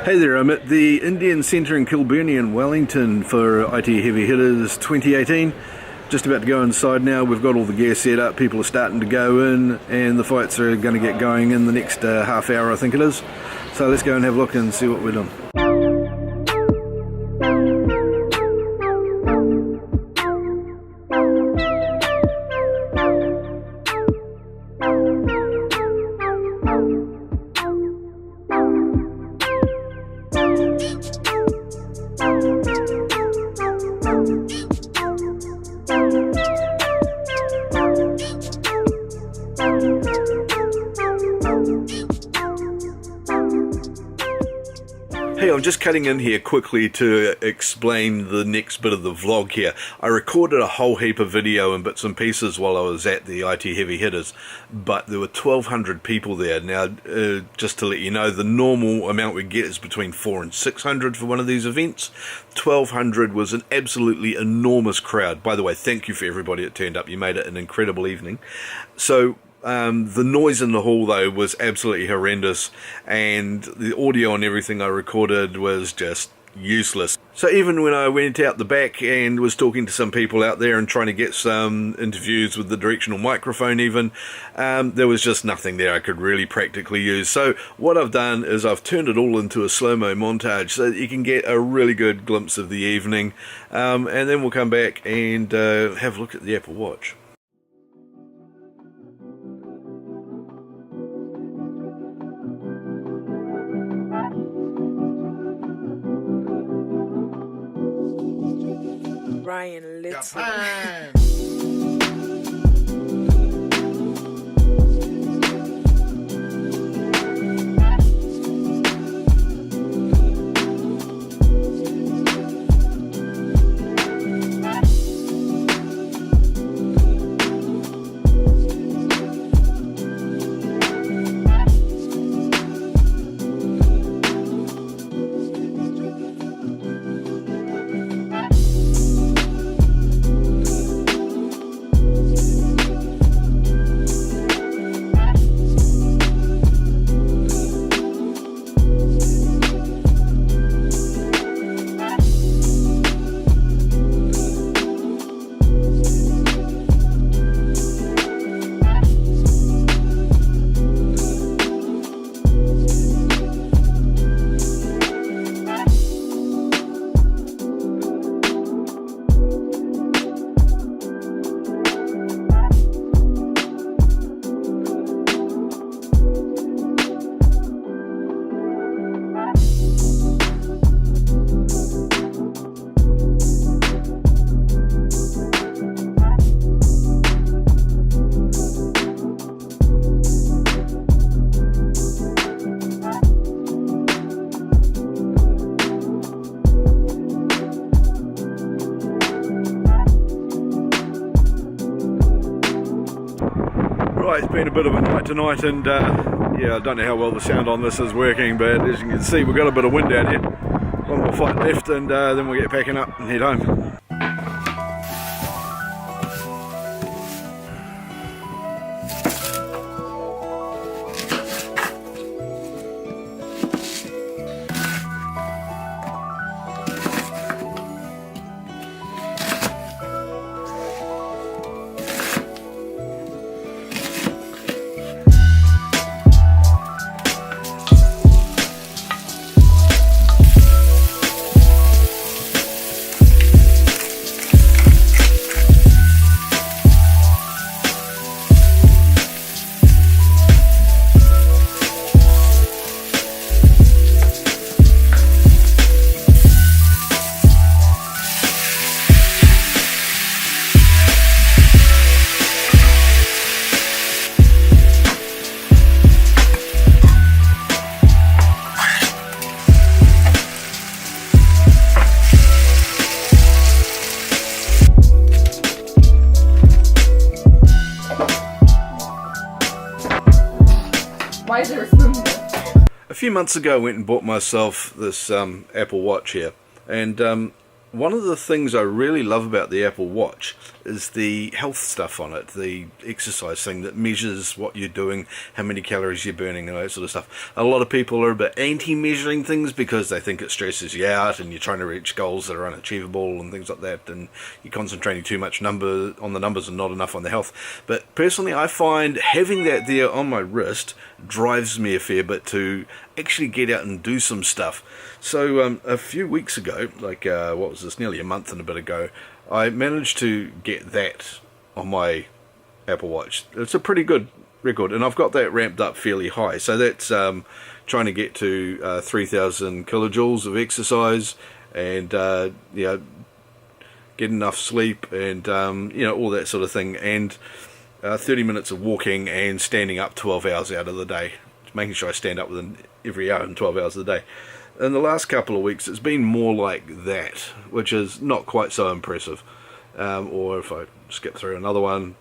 Hey there, I'm at the Indian Centre in Kilburnie in Wellington for IT Heavy Hitters 2018. Just about to go inside now. We've got all the gear set up, people are starting to go in, and the fights are going to get going in the next half hour, I think it is. So let's go and have a look and see what we're doing. Hey, I'm just cutting in here quickly to explain the next bit of the vlog here. I recorded a whole heap of video and bits and pieces while I was at the IT Heavy Hitters, but there were 1,200 people there. Now, just to let you know, the normal amount we get is between 400 and 600 for one of these events. 1,200 was an absolutely enormous crowd. By the way, thank you for everybody that turned up. You made it an incredible evening. So, the noise in the hall though was absolutely horrendous, and the audio and everything I recorded was just useless. So even when I went out the back and was talking to some people out there and trying to get some interviews with the directional microphone even, there was just nothing there I could really practically use. So what I've done is I've turned it all into a slow-mo montage so that you can get a really good glimpse of the evening, and then we'll come back and have a look at the Apple Watch. Ryan Little. Right, it's been a bit of a night tonight, and yeah, I don't know how well the sound on this is working, but as you can see, we've got a bit of wind out here. One more fight left, and then we'll get packing up and head home. Why is there a spoon here? A few months ago I went and bought myself this Apple Watch here, and one of the things I really love about the Apple Watch is the health stuff on it, the exercise thing that measures what you're doing, how many calories you're burning, and all that sort of stuff. A lot of people are a bit anti-measuring things because they think it stresses you out and you're trying to reach goals that are unachievable and things like that, and you're concentrating too much on the numbers and not enough on the health. But personally, I find having that there on my wrist drives me a fair bit to actually get out and do some stuff. So a few weeks ago, like what was this, nearly a month and a bit ago, I managed to get that on my Apple Watch. It's a pretty good record, and I've got that ramped up fairly high. So that's trying to get to 3,000 kilojoules of exercise, and get enough sleep, and all that sort of thing, and 30 minutes of walking and standing up 12 hours out of the day, making sure I stand up within every hour and 12 hours of the day. In the last couple of weeks, it's been more like that, which is not quite so impressive. Or if I skip through another one.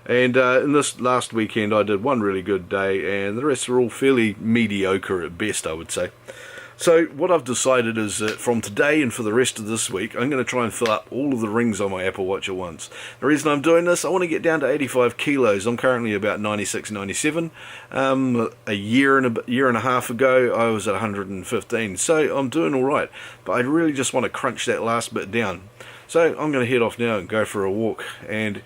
And in this last weekend, I did one really good day, and the rest are all fairly mediocre at best, I would say. So what I've decided is that from today and for the rest of this week, I'm going to try and fill up all of the rings on my Apple Watch at once. The reason I'm doing this, I want to get down to 85 kilos. I'm currently about 96, 97. A year and a half ago, I was at 115. So I'm doing all right, but I really just want to crunch that last bit down. So I'm going to head off now and go for a walk. And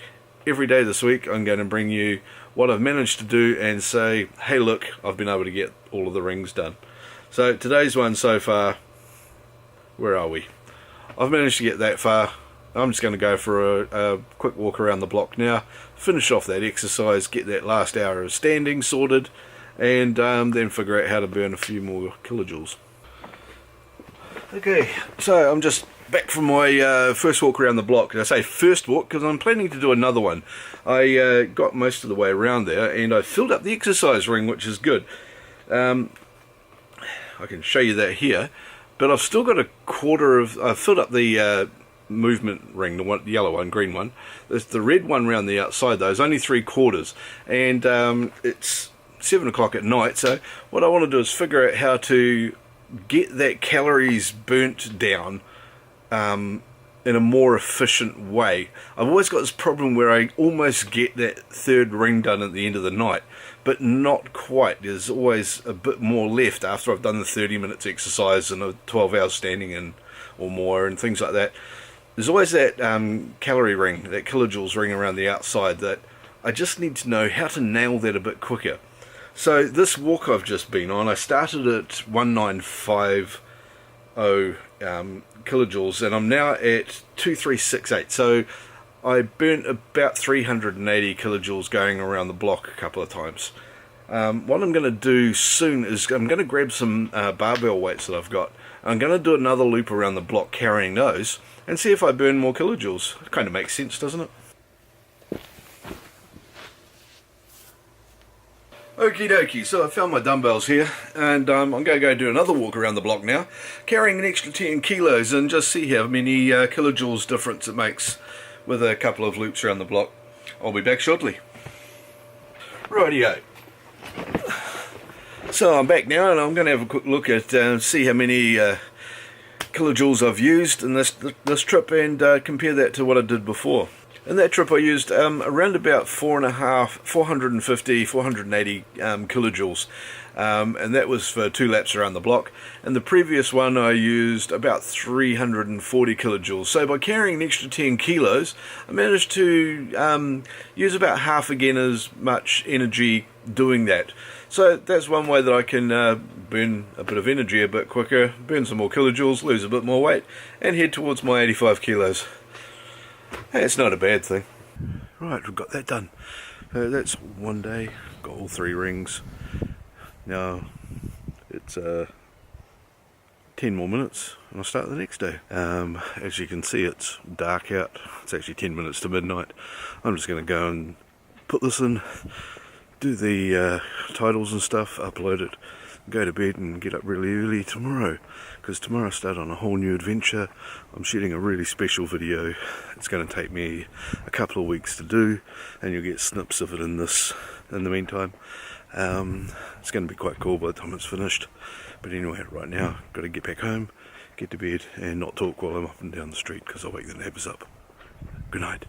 every day this week, I'm going to bring you what I've managed to do and say, hey, look, I've been able to get all of the rings done. So today's one so far, where are we? I've managed to get that far. I'm just going to go for a quick walk around the block now, finish off that exercise, get that last hour of standing sorted, and then figure out how to burn a few more kilojoules. Okay, so I'm just back from my first walk around the block. And I say first walk because I'm planning to do another one. I got most of the way around there, and I filled up the exercise ring, which is good. I can show you that here, but I've still got a quarter of. I've filled up the movement ring, the yellow one, green one. There's the red one around the outside though. It's only 3/4, and it's 7 o'clock at night. So what I want to do is figure out how to get that calories burnt down in a more efficient way. I've always got this problem where I almost get that third ring done at the end of the night, but not quite. There's always a bit more left after I've done the 30 minutes exercise and a 12 hours standing or more and things like that. There's always that calorie ring, that kilojoules ring around the outside that I just need to know how to nail that a bit quicker. So this walk I've just been on, I started at 1950 kilojoules, and I'm now at 2368. So I burnt about 380 kilojoules going around the block a couple of times. What I'm going to do soon is I'm going to grab some barbell weights that I've got. I'm going to do another loop around the block carrying those and see if I burn more kilojoules. It kind of makes sense, doesn't it? Okie dokie, so I found my dumbbells here, and I'm going to go do another walk around the block now, carrying an extra 10 kilos and just see how many kilojoules difference it makes with a couple of loops around the block. I'll be back shortly. Rightio. So I'm back now, and I'm going to have a quick look at see how many kilojoules I've used in this trip, and compare that to what I did before. In that trip I used around about 450, 480 kilojoules, and that was for 2 laps around the block. And the previous one I used about 340 kilojoules. So by carrying an extra 10 kilos, I managed to use about half again as much energy doing that. So that's one way that I can burn a bit of energy a bit quicker, burn some more kilojoules, lose a bit more weight, and head towards my 85 kilos. Hey, it's not a bad thing. Right, we've got that done. That's one day, got all 3 rings. Now it's 10 more minutes and I'll start the next day. As you can see, it's dark out. It's actually 10 minutes to midnight. I'm just going to go and put this in, do the titles and stuff, upload it, go to bed and get up really early tomorrow, because tomorrow I start on a whole new adventure. I'm shooting a really special video. It's going to take me a couple of weeks to do, and you'll get snips of it in the meantime. It's going to be quite cool by the time it's finished. But anyway, right now, got to get back home, get to bed, and not talk while I'm up and down the street because I'll wake the neighbours up. Good night.